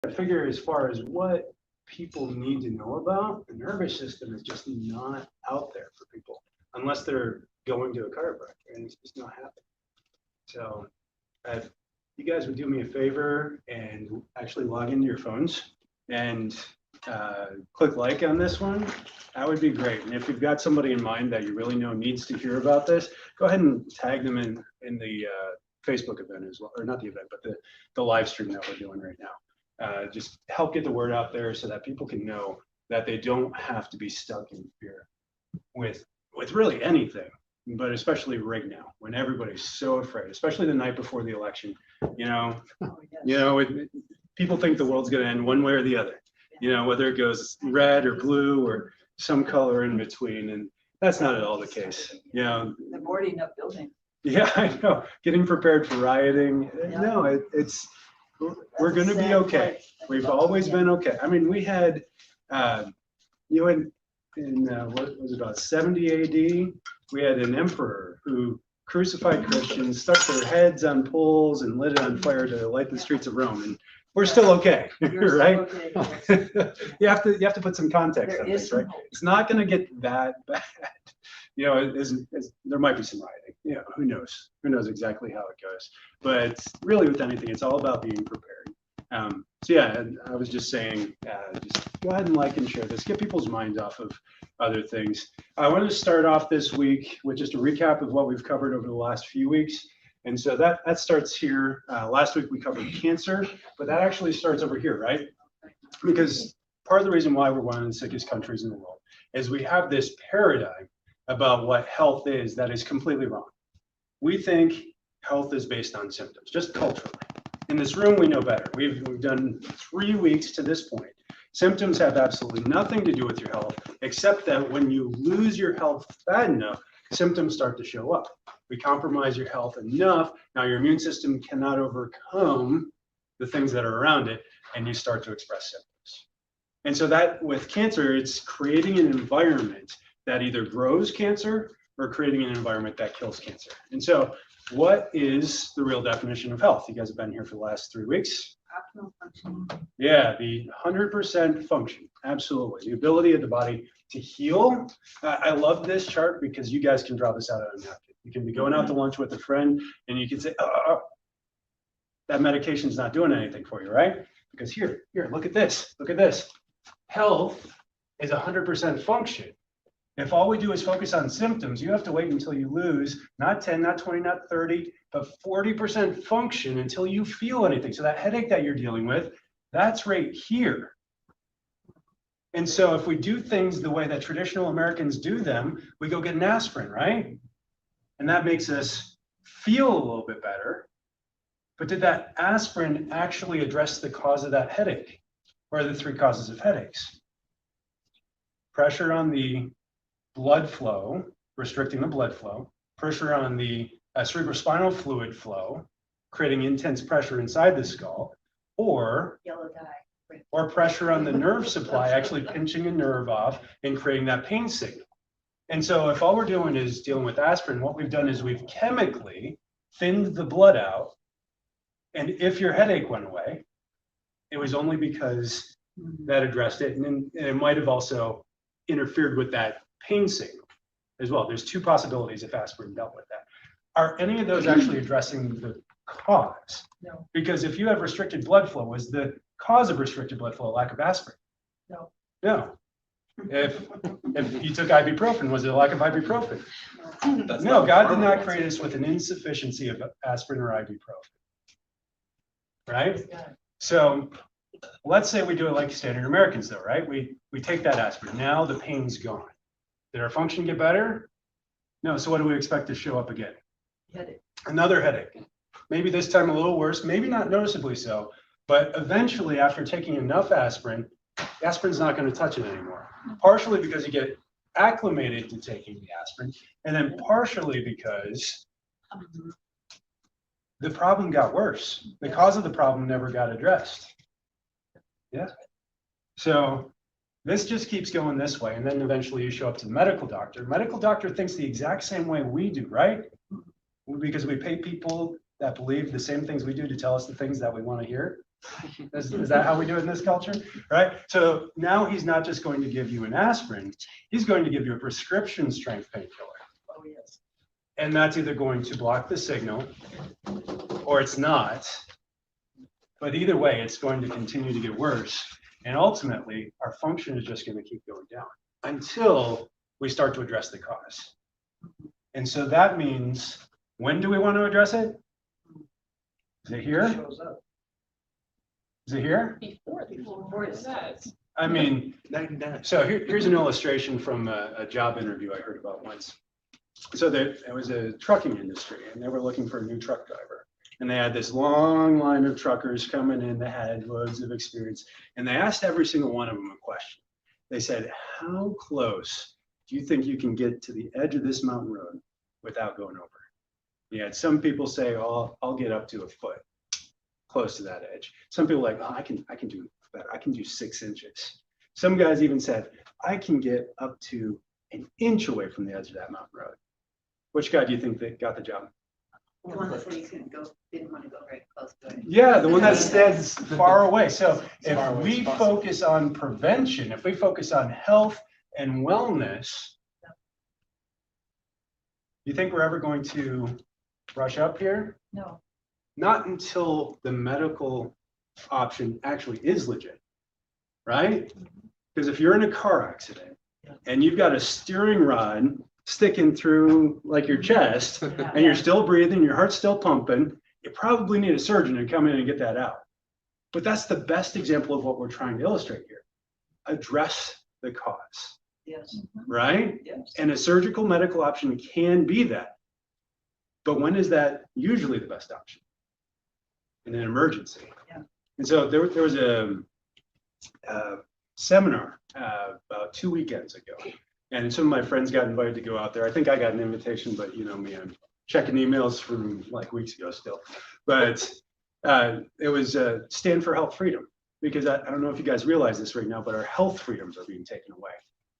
I figure as far as what people need to know about, the nervous system is just not out there for people unless they're going to a chiropractor, and it's just not happening. So if you guys would do me a favor and actually log into your phones and click like on this one, that would be great. And if you've got somebody in mind that you really know needs to hear about this, go ahead and tag them in the Facebook event as well, or not the event, but the live stream that we're doing right now. Just help get the word out there so that people can know that they don't have to be stuck in fear with really anything, but especially right now when everybody's so afraid, especially the night before the election. People think the world's going to end one way or the other. Whether it goes red or blue or some color in between, and that's not at all the case. They're boarding up buildings. Yeah, I know. Getting prepared for rioting. Yeah. No, we're going to be okay. We've always been okay. I mean, we had, in what was it, about 70 AD, we had an emperor who crucified Christians, stuck their heads on poles, and lit it on fire to light the streets of Rome. And we're still okay, right? Still okay. you have to put some context on this, right? It's not going to get that bad. There might be some rioting. Who knows? Who knows exactly how it goes? But really, with anything, it's all about being prepared. So yeah, I was just saying, just go ahead and like and share this. Get people's minds off of other things. I wanted to start off this week with just a recap of what we've covered over the last few weeks. And so that starts here. Last week we covered cancer, but that actually starts over here, right? Because part of the reason why we're one of the sickest countries in the world is we have this paradigm about what health is that is completely wrong. We think health is based on symptoms, just culturally. In this room, we know better. We've done 3 weeks to this point. Symptoms have absolutely nothing to do with your health, except that when you lose your health bad enough, symptoms start to show up. We compromise your health enough, now your immune system cannot overcome the things that are around it, and you start to express symptoms. And so that with cancer, it's creating an environment that either grows cancer or creating an environment that kills cancer. And so what is the real definition of health? You guys have been here for the last 3 weeks. Optimal functioning. Yeah, the 100% function, absolutely. The ability of the body to heal. I love this chart because you guys can draw this out on a napkin. You can be going out to lunch with a friend and you can say, that medication's not doing anything for you, right? Because here, look at this. Health is 100% function. If all we do is focus on symptoms, you have to wait until you lose not 10, not 20, not 30, but 40% function until you feel anything. So that headache that you're dealing with, that's right here. And so if we do things the way that traditional Americans do them, we go get an aspirin, right? And that makes us feel a little bit better. But did that aspirin actually address the cause of that headache? What are the 3 causes of headaches? Pressure on the blood flow, restricting the blood flow, pressure on the cerebrospinal fluid flow, creating intense pressure inside the skull, or Yellow dye. Or pressure on the nerve supply, actually pinching a nerve off and creating that pain signal. And so if all we're doing is dealing with aspirin, what we've done is we've chemically thinned the blood out. And if your headache went away, it was only because that addressed it. And it might have also interfered with that pain signal as well. There's 2 possibilities if aspirin dealt with that. Are any of those actually addressing the cause? No. Because if you have restricted blood flow, was the cause of restricted blood flow a lack of aspirin? No. No. If you took ibuprofen, was it a lack of ibuprofen? No, God did not create us with an insufficiency of aspirin or ibuprofen. Right? So let's say we do it like standard Americans though, right? We take that aspirin. Now the pain's gone. Did our function get better? No. So what do we expect to show up again? Headache. Another headache. Maybe this time a little worse, maybe not noticeably so, but eventually after taking enough aspirin, aspirin's not going to touch it anymore. Partially because you get acclimated to taking the aspirin, and then partially because the problem got worse. The cause of the problem never got addressed. Yeah. So this just keeps going this way, and then eventually you show up to the medical doctor. Medical doctor thinks the exact same way we do, right? Because we pay people that believe the same things we do to tell us the things that we want to hear. Is that how we do it in this culture? Right? So now he's not just going to give you an aspirin, he's going to give you a prescription strength painkiller. Oh, yes. And that's either going to block the signal or it's not. But either way, it's going to continue to get worse. And ultimately, our function is just going to keep going down until we start to address the cause. And so that means, when do we want to address it? Is it here? Shows up. Is it here? Before it starts. I mean, 99. so here's an illustration from a job interview I heard about once. So there was a trucking industry, and they were looking for a new truck driver. And they had this long line of truckers coming in that had loads of experience. And they asked every single one of them a question. They said, how close do you think you can get to the edge of this mountain road without going over? You had some people say, oh, I'll get up to a foot, close to that edge. Some people like, oh, I can do better. I can do 6 inches. Some guys even said, I can get up to an inch away from the edge of that mountain road. Which guy do you think that got the job? The one that said he didn't want to go very close to it. Yeah, the one that stands far away. So if Far away we as possible. focus on prevention, if we focus on health and wellness, you think we're ever going to rush up here? No. Not until the medical option actually is legit, right? Because if you're in a car accident and you've got a steering rod sticking through like your chest and you're still breathing, your heart's still pumping, you probably need a surgeon to come in and get that out. But that's the best example of what we're trying to illustrate here. Address the cause, Yes. right? Yes. And a surgical medical option can be that. But when is that usually the best option? In an emergency. Yeah. And so there was a seminar about 2 weekends ago. And some of my friends got invited to go out there. I think I got an invitation, but you know me, I'm checking emails from like weeks ago still. But it was Stand for Health Freedom. Because I don't know if you guys realize this right now, but our health freedoms are being taken away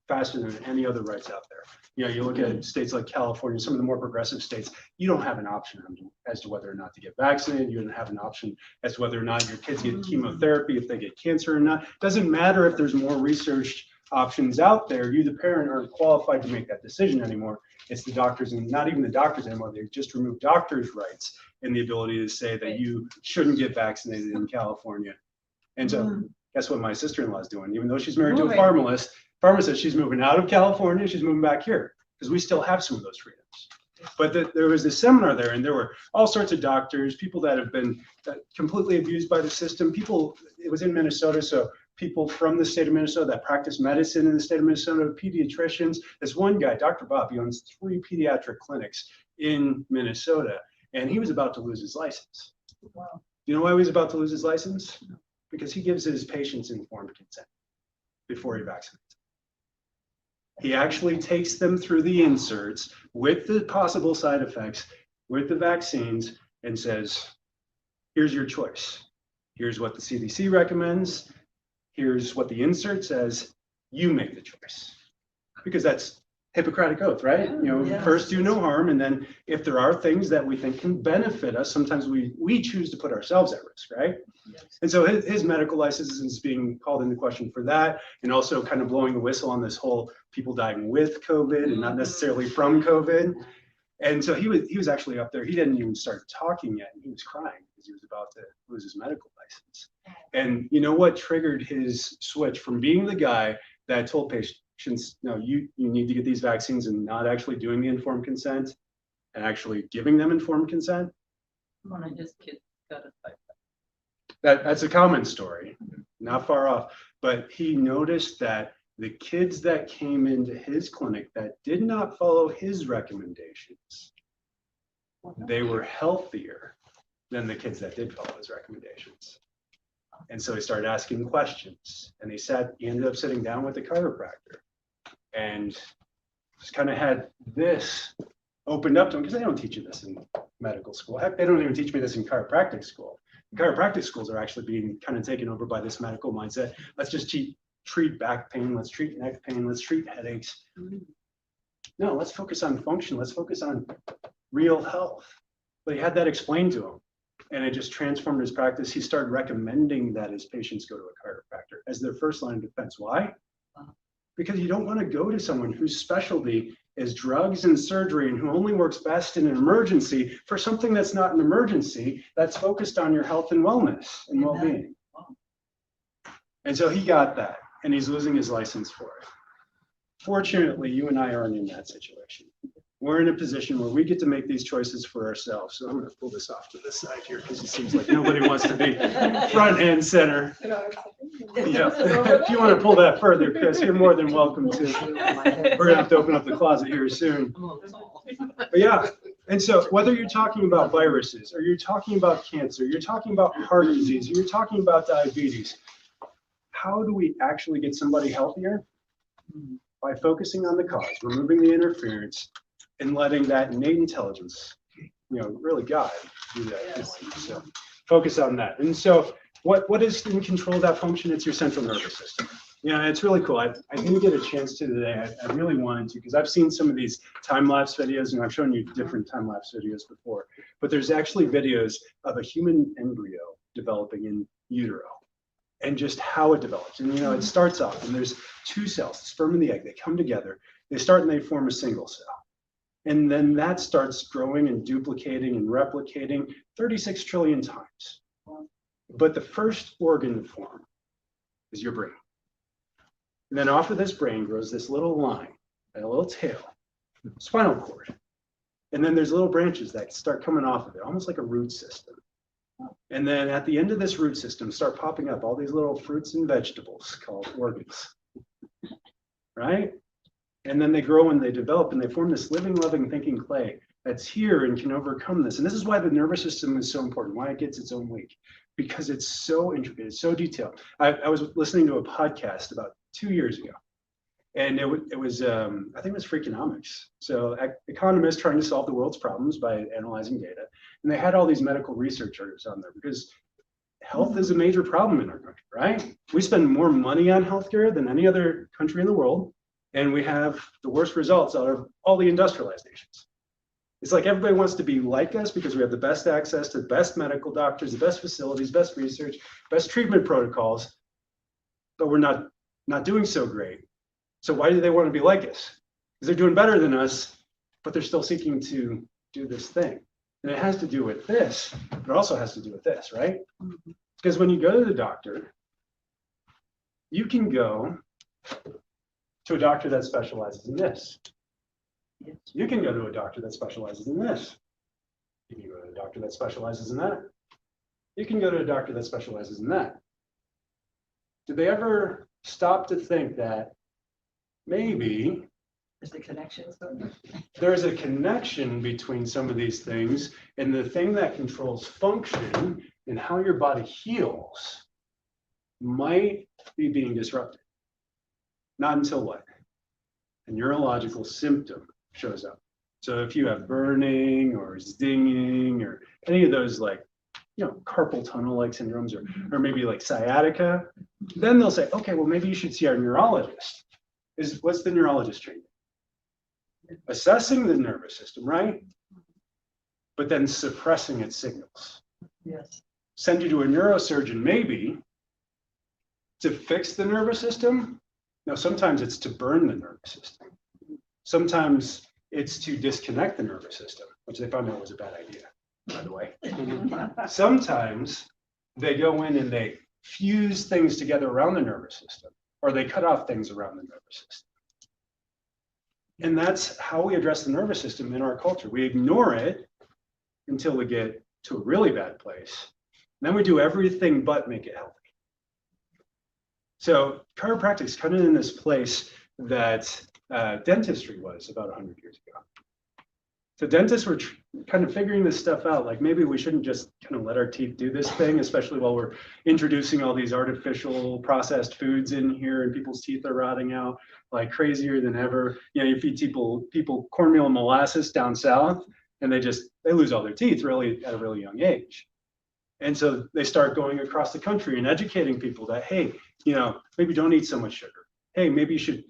faster than any other rights out there. You know, you look at states like California, some of the more progressive states, you don't have an option as to whether or not to get vaccinated. You don't have an option as to whether or not your kids get chemotherapy, if they get cancer or not. Doesn't matter if there's more research options out there. You, the parent, aren't qualified to make that decision anymore. It's the doctors, and not even the doctors anymore. They just removed doctors' rights and the ability to say that you shouldn't get vaccinated in California. And so guess what my sister-in-law is doing? Even though she's married to a pharmacist, she's moving out of California, she's moving back here because we still have some of those freedoms. But there was a seminar there, and there were all sorts of doctors, people that have been completely abused by the system. It was in Minnesota, so people from the state of Minnesota that practice medicine in the state of Minnesota, pediatricians. This one guy, Dr. Bob, he owns 3 pediatric clinics in Minnesota, and he was about to lose his license. Wow. You know why he was about to lose his license? Because he gives his patients informed consent before he vaccinates. He actually takes them through the inserts with the possible side effects, with the vaccines, and says, here's your choice. Here's what the CDC recommends. Here's what the insert says. You make the choice. Because that's Hippocratic oath, right? You know, Yes. first do no harm, and then if there are things that we think can benefit us, sometimes we choose to put ourselves at risk, right? Yes. And so his medical license is being called into question for that, and also kind of blowing the whistle on this whole people dying with COVID and not necessarily from COVID. And so he was actually up there. He didn't even start talking yet, and he was crying because he was about to lose his medical license. And you know what triggered his switch from being the guy that told patients, no, you need to get these vaccines, and not actually doing the informed consent and actually giving them informed consent? One of his kids got a type. That's a common story, not far off. But he noticed that the kids that came into his clinic that did not follow his recommendations, they were healthier than the kids that did follow his recommendations. And so he started asking questions, and he ended up sitting down with the chiropractor and just kind of had this opened up to him, because they don't teach you this in medical school. Heck, they don't even teach me this in chiropractic school. Chiropractic schools are actually being kind of taken over by this medical mindset. Let's just treat back pain, let's treat neck pain, let's treat headaches. No, let's focus on function. Let's focus on real health. But he had that explained to him. And it just transformed his practice. He started recommending that his patients go to a chiropractor as their first line of defense. Why? Because you don't want to go to someone whose specialty is drugs and surgery and who only works best in an emergency for something that's not an emergency, that's focused on your health and wellness and well-being. And so he got that, and he's losing his license for it. Fortunately, you and I aren't in that situation. We're in a position where we get to make these choices for ourselves. So I'm going to pull this off to the side here because it seems like nobody wants to be front and center. Yeah, if you want to pull that further, Chris, you're more than welcome to. We're going to have to open up the closet here soon. But yeah, and so whether you're talking about viruses, or you're talking about cancer, you're talking about heart disease, you're talking about diabetes, how do we actually get somebody healthier? By focusing on the cause, removing the interference, and letting that innate intelligence, really guide, do that. Yes. So focus on that. And so what is in control of that function? It's your central nervous system. It's really cool. I didn't get a chance to today. I really wanted to, because I've seen some of these time-lapse videos, and I've shown you different time-lapse videos before, but there's actually videos of a human embryo developing in utero and just how it develops. And it starts off, and there's two cells, the sperm and the egg. They come together, they start and they form a single cell. And then that starts growing and duplicating and replicating 36 trillion times. But the first organ to form is your brain. And then off of this brain grows this little line and a little tail, spinal cord. And then there's little branches that start coming off of it, almost like a root system. And then at the end of this root system start popping up all these little fruits and vegetables called organs, right? And then they grow and they develop and they form this living, loving, thinking clay that's here and can overcome this. And this is why the nervous system is so important, why it gets its own week, because it's so intricate, it's so detailed. I was listening to a podcast about 2 years ago, and it was I think it was Freakonomics. So economists trying to solve the world's problems by analyzing data. And they had all these medical researchers on there because health is a major problem in our country, right? We spend more money on healthcare than any other country in the world. And we have the worst results out of all the industrialized nations. It's like everybody wants to be like us because we have the best access to the best medical doctors, the best facilities, best research, best treatment protocols, but we're not doing so great. So why do they want to be like us? Because they're doing better than us, but they're still seeking to do this thing. And it has to do with this, but it also has to do with this, right? Because when you go to the doctor, you can go to a doctor that specializes in this. You can go to a doctor that specializes in this. You can go to a doctor that specializes in that. You can go to a doctor that specializes in that. Did they ever stop to think that maybe There's a connection. there's a connection between some of these things, and the thing that controls function and how your body heals might be being disrupted? Not until what? A neurological symptom shows up. So if you have burning or stinging or any of those carpal tunnel-like syndromes or maybe like sciatica, then they'll say, okay, well, maybe you should see our neurologist. What's the neurologist treatment? Assessing the nervous system, right? But then suppressing its signals. Yes. Send you to a neurosurgeon, maybe, to fix the nervous system. No, sometimes it's to burn the nervous system. Sometimes it's to disconnect the nervous system, which they found out was a bad idea, by the way. Sometimes they go in and they fuse things together around the nervous system, or they cut off things around the nervous system. And that's how we address the nervous system in our culture. We ignore it until we get to a really bad place. And then we do everything but make it healthy. So chiropractic's kind of in this place that dentistry was about 100 years ago. So dentists were kind of figuring this stuff out, like maybe we shouldn't just kind of let our teeth do this thing, especially while we're introducing all these artificial processed foods in here and people's teeth are rotting out like crazier than ever. You feed people cornmeal and molasses down south and they lose all their teeth really at a really young age. And so they start going across the country and educating people that, hey, maybe don't eat so much sugar. Hey, maybe you should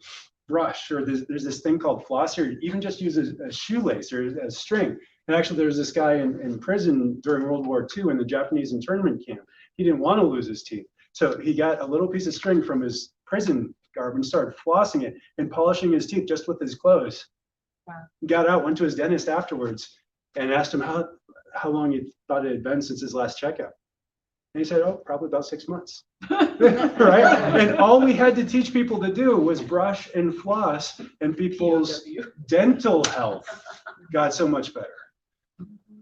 brush, or there's this thing called floss, or even just use a shoelace or a string And actually, there was this guy in prison during World War II in the Japanese internment camp. He didn't want to lose his teeth. So he got a little piece of string from his prison garb and started flossing it and polishing his teeth just with his clothes. Wow. Got out, went to his dentist afterwards and asked him how long he thought it had been since his last checkup. And he said, oh, probably about 6 months. Right? And all we had to teach people to do was brush and floss, and people's dental health got so much better.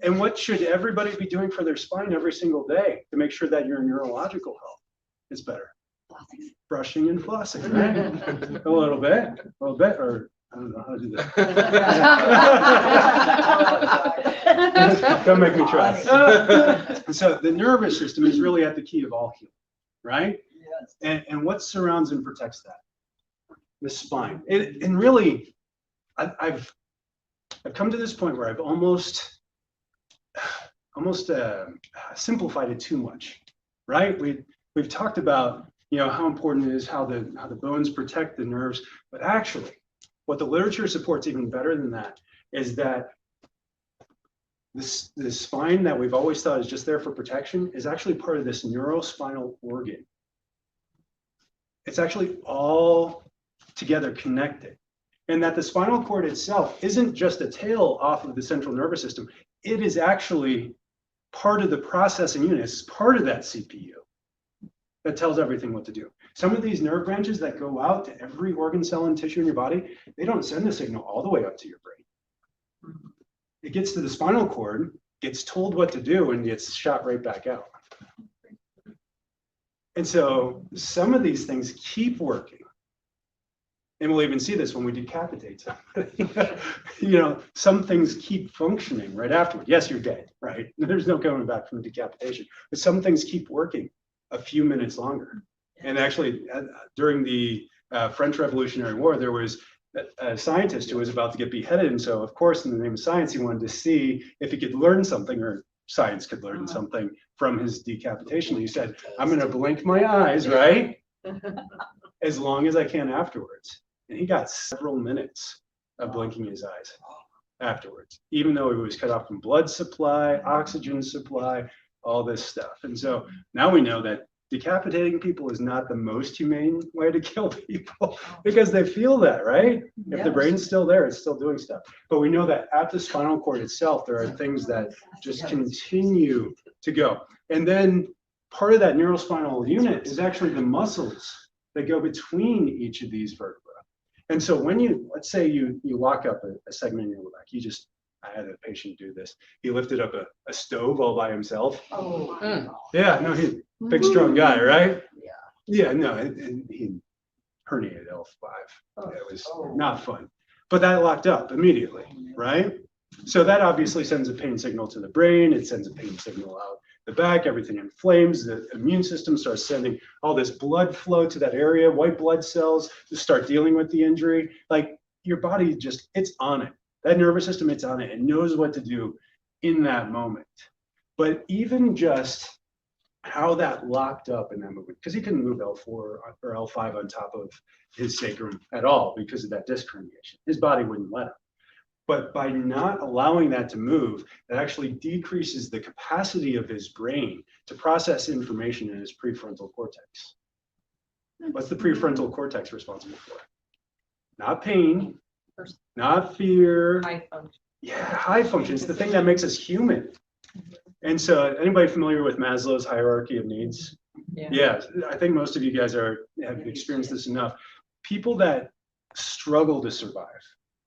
And what should everybody be doing for their spine every single day to make sure that your neurological health is better? Flossing. Brushing and flossing, right? a little bit, or I don't know how to do that. Don't make me try. So the nervous system is really at the key of all healing, right? Yes. And what surrounds and protects that? The spine. And really, I've come to this point where I've almost simplified it too much, right? We've talked about how important it is how the bones protect the nerves, but actually, what the literature supports even better than that is that this spine that we've always thought is just there for protection is actually part of this neurospinal organ. It's actually all together connected. And that the spinal cord itself isn't just a tail off of the central nervous system. It is actually part of the processing unit. It's part of that CPU that tells everything what to do. Some of these nerve branches that go out to every organ, cell, and tissue in your body, they don't send the signal all the way up to your brain. It gets to the spinal cord, gets told what to do, and gets shot right back out. And so some of these things keep working. And we'll even see this when we decapitate somebody. Some things keep functioning right afterward. Yes, you're dead, right? There's no coming back from decapitation. But some things keep working a few minutes longer. And actually, during the French Revolutionary War, there was a scientist who was about to get beheaded. And so, of course, in the name of science, he wanted to see if he could learn something, or science could learn something from his decapitation. He said, I'm going to blink my eyes, right? As long as I can afterwards. And he got several minutes of blinking his eyes afterwards, even though he was cut off from blood supply, oxygen supply, all this stuff. And so now we know that decapitating people is not the most humane way to kill people because they feel that, right? If the brain's still there, it's still doing stuff. But we know that at the spinal cord itself, there are things that just continue to go. And then part of that neurospinal unit is actually the muscles that go between each of these vertebrae. And so when let's say you lock up a segment in your low back, I had a patient do this. He lifted up a stove all by himself. Oh, Yeah, no, he's a big, strong guy, right? Yeah. Yeah, no, and he herniated L5. It was not fun. But that locked up immediately, right? So that obviously sends a pain signal to the brain. It sends a pain signal out the back. Everything inflames. The immune system starts sending all this blood flow to that area. White blood cells to start dealing with the injury. Like your body it's on it. That nervous system, it's on it. It knows what to do in that moment. But even just how that locked up in that movement, because he couldn't move L4 or L5 on top of his sacrum at all because of that disc herniation. His body wouldn't let him. But by not allowing that to move, it actually decreases the capacity of his brain to process information in his prefrontal cortex. What's the prefrontal cortex responsible for? Not pain, not fear. High function. Yeah, high function. It's the thing that makes us human. And so, anybody familiar with Maslow's hierarchy of needs? Yeah, I think most of you guys have experienced this enough. People that struggle to survive,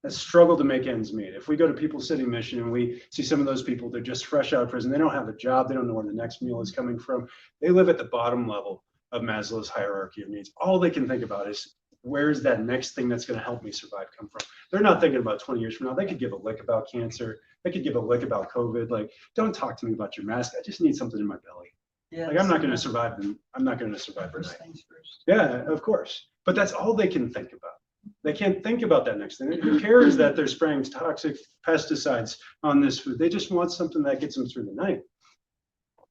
that struggle to make ends meet. If we go to People City Mission and we see some of those people, they're just fresh out of prison. They don't have a job. They don't know where the next meal is coming from. They live at the bottom level of Maslow's hierarchy of needs. All they can think about is, where's that next thing that's going to help me survive come from? They're not thinking about 20 years from now. They could give a lick about cancer. They could give a lick about COVID. Like, don't talk to me about your mask. I just need something in my belly. Yes. Like, I'm not going to survive them. I'm not going to survive First tonight. things first. Yeah, of course. But that's all they can think about. They can't think about that next thing. Who cares that they're spraying toxic pesticides on this food? They just want something that gets them through the night.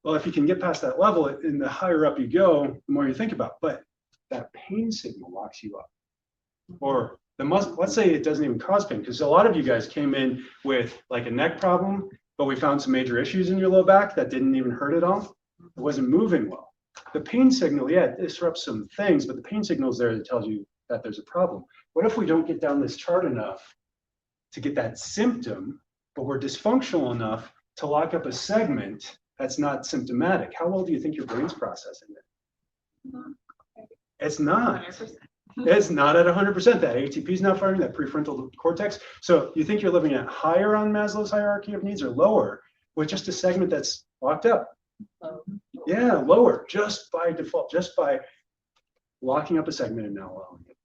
Well, if you can get past that level, and the higher up you go, the more you think about. But that pain signal locks you up. Or let's say it doesn't even cause pain, because a lot of you guys came in with like a neck problem, but we found some major issues in your low back that didn't even hurt at all. It wasn't moving well. The pain signal, yeah, it disrupts some things, but the pain signal is there that tells you that there's a problem. What if we don't get down this chart enough to get that symptom, but we're dysfunctional enough to lock up a segment that's not symptomatic? How well do you think your brain's processing it? It's not. 100%. It's not at 100%. That ATP is not firing, that prefrontal cortex. So you think you're living at higher on Maslow's hierarchy of needs or lower with just a segment that's locked up? Yeah, lower, just by default, just by locking up a segment and not allowing it.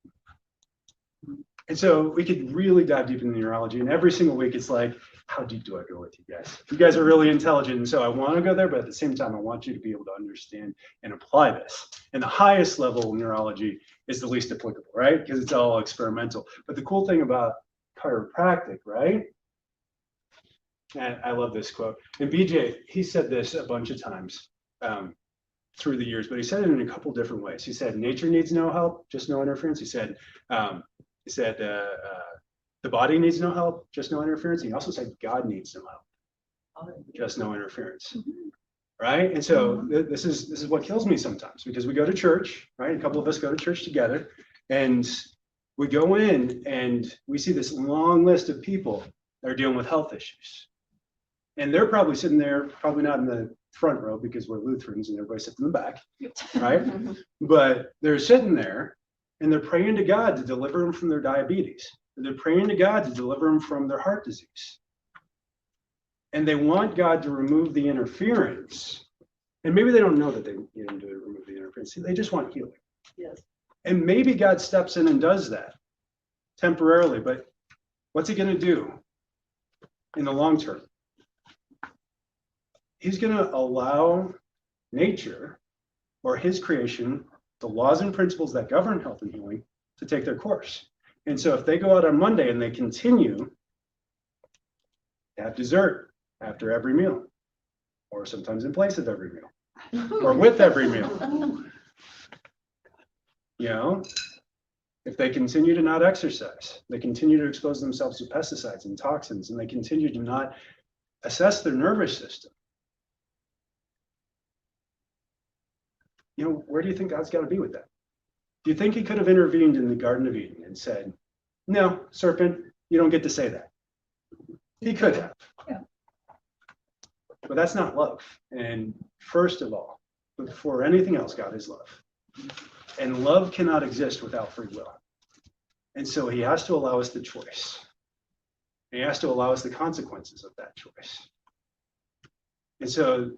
And so we could really dive deep into neurology, and every single week it's like, how deep do I go with you guys? You guys are really intelligent, and so I want to go there, but at the same time, I want you to be able to understand and apply this. And the highest level of neurology is the least applicable, right? Because it's all experimental. But the cool thing about chiropractic, right? And I love this quote. And BJ, he said this a bunch of times through the years, but he said it in a couple different ways. He said, nature needs no help, just no interference. He said, the body needs no help, just no interference. He also said God needs no help, just no interference. Right? And so this is what kills me sometimes, because we go to church, right? A couple of us go to church together, and we go in and we see this long list of people that are dealing with health issues. And they're probably sitting there, probably not in the front row because we're Lutherans and everybody sits in the back, right? But they're sitting there and they're praying to God to deliver them from their diabetes. And they're praying to God to deliver them from their heart disease. And they want God to remove the interference. And maybe they don't know that they need him to remove the interference. They just want healing. Yes. And maybe God steps in and does that temporarily, but what's he going to do in the long term? He's going to allow nature or his creation, the laws and principles that govern health and healing, to take their course. And so if they go out on Monday and they continue to have dessert after every meal, or sometimes in place of every meal, or with every meal, you know, if they continue to not exercise, they continue to expose themselves to pesticides and toxins, and they continue to not assess their nervous system, you know, where do you think God's got to be with that? Do you think he could have intervened in the Garden of Eden and said, no, serpent, you don't get to say that? He could have. Yeah. But that's not love. And first of all, before anything else, God is love. And love cannot exist without free will. And so he has to allow us the choice. He has to allow us the consequences of that choice. And so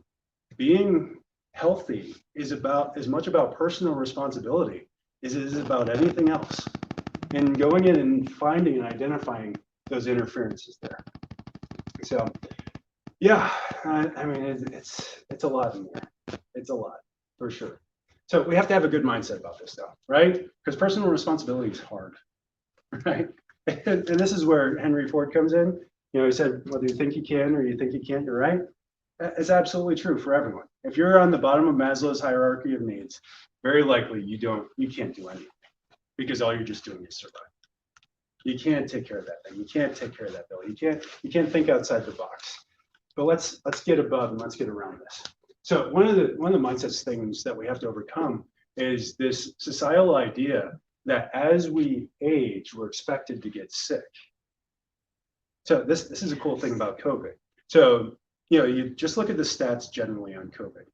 being healthy is about as much about personal responsibility as it is about anything else. And going in and finding and identifying those interferences there. So, yeah, I mean, it's a lot in there. It's a lot, for sure. So we have to have a good mindset about this, though, right? Because personal responsibility is hard, right? And this is where Henry Ford comes in. You know, he said, whether you think you can or you think you can't, you're right. It's absolutely true for everyone. If you're on the bottom of Maslow's hierarchy of needs, very likely you can't do anything, because all you're just doing is survive. You can't take care of that thing. You can't take care of that bill. You can't think outside the box. But let's get above and let's get around this. So one of the mindsets things that we have to overcome is this societal idea that as we age, we're expected to get sick. So this is a cool thing about COVID. So, you know, you just look at the stats generally on COVID.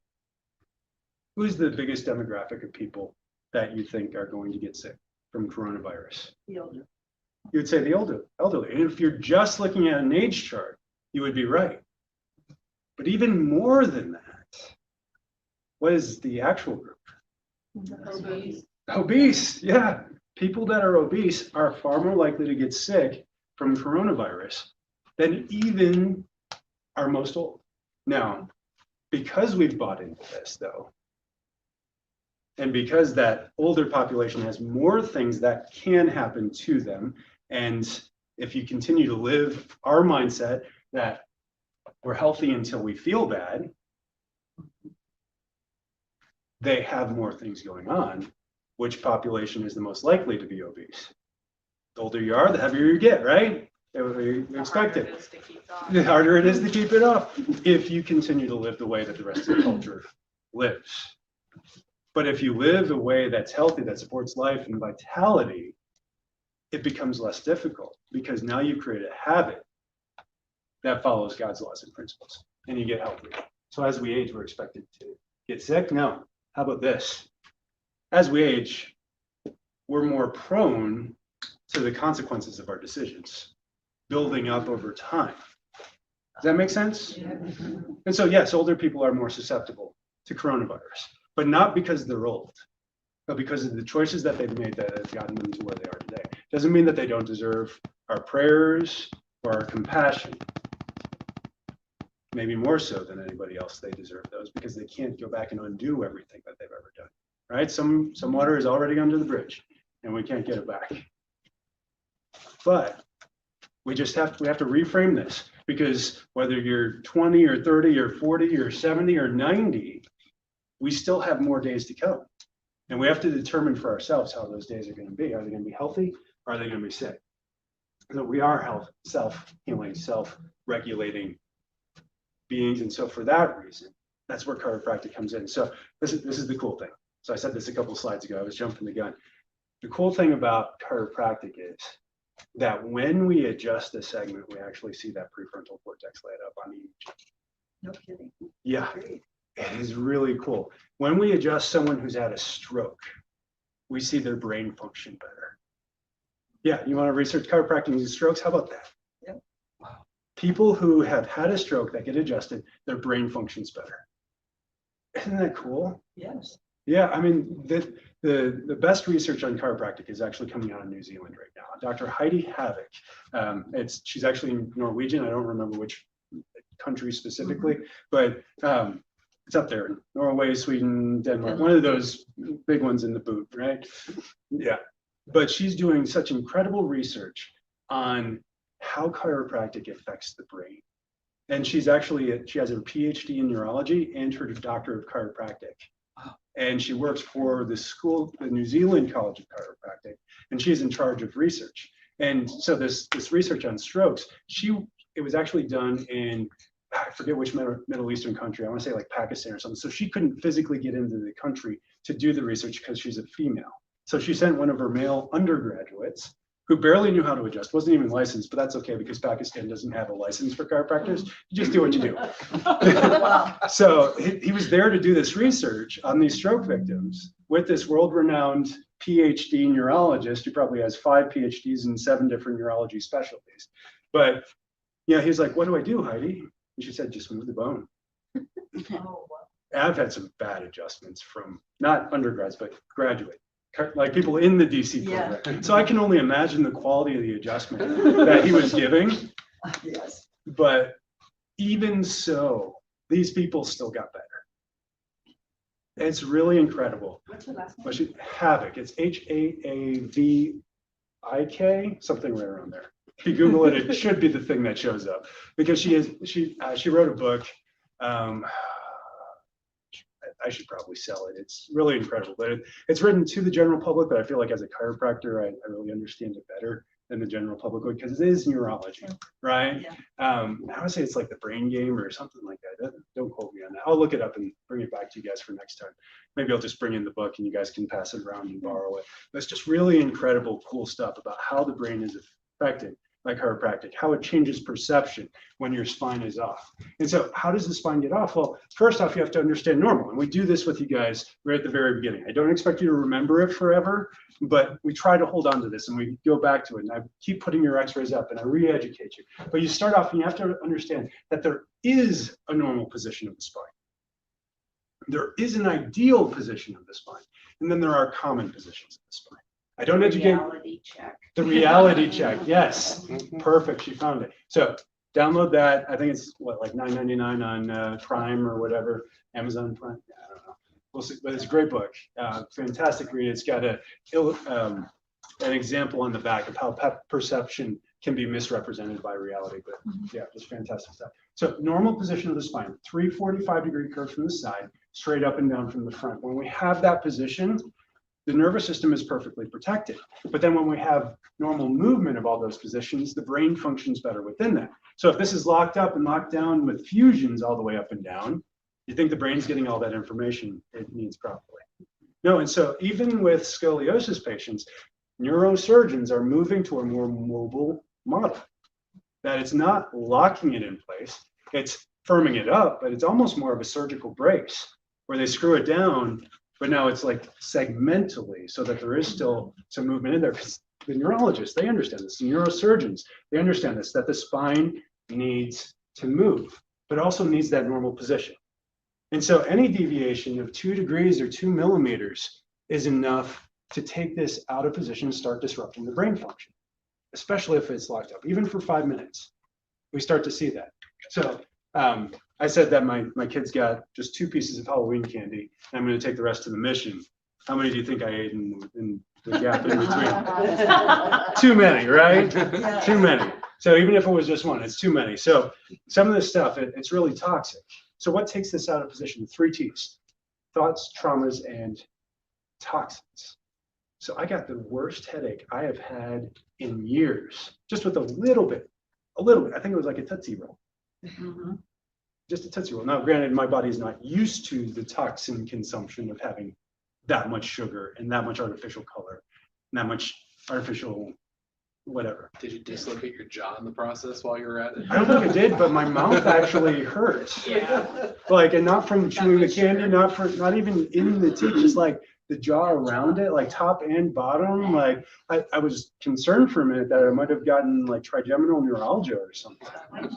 Who's the biggest demographic of people that you think are going to get sick from coronavirus? The older. You would say the elderly. And if you're just looking at an age chart, you would be right. But even more than that, what is the actual group? Obese. Obese, yeah. People that are obese are far more likely to get sick from coronavirus than even our most old. Now, because we've bought into this, though, and because that older population has more things that can happen to them, and if you continue to live our mindset that we're healthy until we feel bad, they have more things going on. Which population is the most likely to be obese? The older you are, the heavier you get, right? We expect it. The harder it is to keep it off if you continue to live the way that the rest of the culture lives. But if you live a way that's healthy, that supports life and vitality, it becomes less difficult because now you create a habit that follows God's laws and principles, and you get healthy. So as we age, we're expected to get sick? No. How about this? As we age, we're more prone to the consequences of our decisions, building up over time. Does that make sense? Yeah. And so, yes, older people are more susceptible to coronavirus, but not because they're old, but because of the choices that they've made that have gotten them to where they are today. Doesn't mean that they don't deserve our prayers or our compassion. Maybe more so than anybody else, they deserve those because they can't go back and undo everything that they've ever done, right? Some water is already under the bridge and we can't get it back. But we have to reframe this, because whether you're 20 or 30 or 40 or 70 or 90, we still have more days to come. And we have to determine for ourselves how those days are going to be. Are they going to be healthy? Or are they going to be sick? So we are self-healing, self-regulating beings. And so for that reason, that's where chiropractic comes in. So this is the cool thing. So I said this a couple of slides ago. I was jumping the gun. The cool thing about chiropractic is that when we adjust the segment, we actually see that prefrontal cortex light up on EEG. No kidding. Yeah, Great. it is really cool. When we adjust someone who's had a stroke, we see their brain function better. Yeah, you want to research chiropractic and strokes? How about that? Yep. Wow. People who have had a stroke that get adjusted, their brain functions better. Isn't that cool? Yes. Yeah, I mean, the best research on chiropractic is actually coming out of New Zealand right now. Dr. Heidi Havik, she's actually Norwegian. I don't remember which country specifically, but it's up there. Norway, Sweden, Denmark, one of those big ones in the boot, right? Yeah, but she's doing such incredible research on how chiropractic affects the brain. And she has her PhD in neurology and her doctor of chiropractic. And she works for the New Zealand College of Chiropractic, and she's in charge of research. And so this research on strokes, it was actually done in, I forget which Middle Eastern country, I want to say like Pakistan or something. So she couldn't physically get into the country to do the research because she's a female. So she sent one of her male undergraduates who barely knew how to adjust, wasn't even licensed, but that's okay because Pakistan doesn't have a license for chiropractors. You just do what you do. Wow. So he was there to do this research on these stroke victims with this world-renowned PhD neurologist who probably has 5 PhDs in 7 different neurology specialties. But yeah, he's like, "What do I do, Heidi?" And she said, "Just move the bone." Oh, wow. I've had some bad adjustments from not undergrads, but graduate, like people in the DC program. Yeah. So I can only imagine the quality of the adjustment that he was giving. Yes. But even so, these people still got better. It's really incredible. What's her last name? But Havik, it's Haavik, something right around there. If you Google it, it should be the thing that shows up, because she wrote a book. I should probably sell it. It's really incredible, but it's written to the general public. But I feel like as a chiropractor, I really understand it better than the general public would, because it is neurology, right? Yeah. I would say it's like the brain game or something like that. Don't quote me on that. I'll look it up and bring it back to you guys for next time. Maybe I'll just bring in the book and you guys can pass it around and borrow it. But it's just really incredible, cool stuff about how the brain is affected by chiropractic, how it changes perception when your spine is off. And so how does the spine get off? Well, first off, you have to understand normal. And we do this with you guys right at the very beginning. I don't expect you to remember it forever, but we try to hold on to this and we go back to it. And I keep putting your x-rays up and I re-educate you. But you start off and you have to understand that there is a normal position of the spine. There is an ideal position of the spine. And then there are common positions of the spine. I don't educate. Reality check. The reality check, yes. Perfect, she found it. So download that. I think it's like $9.99 on Prime or whatever, Amazon Prime. Yeah, I don't know. We'll see, but it's a great book. Fantastic read. It's got an example on the back of how perception can be misrepresented by reality. But yeah, just fantastic stuff. So normal position of the spine, 3 45-degree curves from the side, straight up and down from the front. When we have that position, the nervous system is perfectly protected. But then when we have normal movement of all those positions, the brain functions better within that. So if this is locked up and locked down with fusions all the way up and down, you think the brain's getting all that information it needs properly. No, and so even with scoliosis patients, neurosurgeons are moving to a more mobile model. That it's not locking it in place, it's firming it up, but it's almost more of a surgical brace where they screw it down, but now it's like segmentally so that there is still some movement in there. Because the neurologists, they understand this, the neurosurgeons, they understand this, that the spine needs to move, but also needs that normal position. And so any deviation of 2 degrees or 2 millimeters is enough to take this out of position and start disrupting the brain function, especially if it's locked up, even for 5 minutes. We start to see that. So I said that my kids got just 2 pieces of Halloween candy, and I'm going to take the rest to the mission. How many do you think I ate in the gap in between? Too many, right? Too many. So even if it was just one, it's too many. So some of this stuff, it's really toxic. So what takes this out of position? 3 T's: thoughts, traumas, and toxins. So I got the worst headache I have had in years, just with a little bit. I think it was like a Tootsie Roll. Mhm. Just a Tootsie Roll. Now, granted, my body is not used to the toxin consumption of having that much sugar and that much artificial color, and that much artificial whatever. Did you dislocate your jaw in the process while you were at it? I don't think it did, but my mouth actually hurt. Yeah. Like, and not from chewing the candy, not even in the teeth, just like the jaw around it, like top and bottom. Like I was concerned for a minute that I might have gotten like trigeminal neuralgia or something. Well,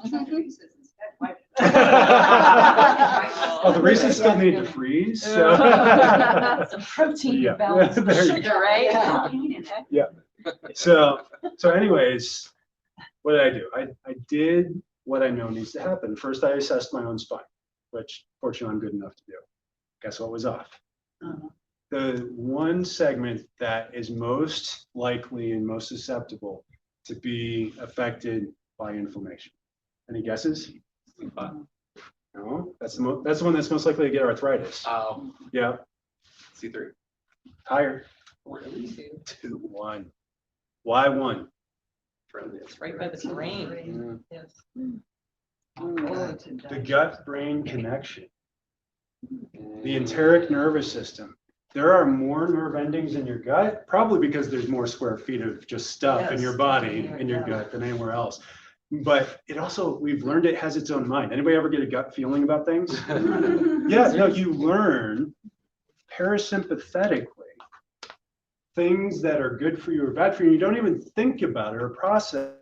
the Reese's still need to freeze. So. Some protein Yeah. balance There you sugar, right? Yeah. So anyways, what did I do? I did what I know needs to happen. First, I assessed my own spine, which fortunately I'm good enough to do. Guess what was off? The one segment that is most likely and most susceptible to be affected by inflammation. Any guesses? No, that's the one that's most likely to get arthritis. Oh, Yeah, C3. higher. Really? 2, 1. Why 1? Friendly. It's right by the brain. Yes. The gut-brain connection. The enteric nervous system. There are more nerve endings in your gut, probably because there's more square feet of just stuff in your body, in your gut than anywhere else. But it also, we've learned it has its own mind. Anybody ever get a gut feeling about things? Yeah, no, you learn parasympathetically things that are good for you or bad for you. You don't even think about it or process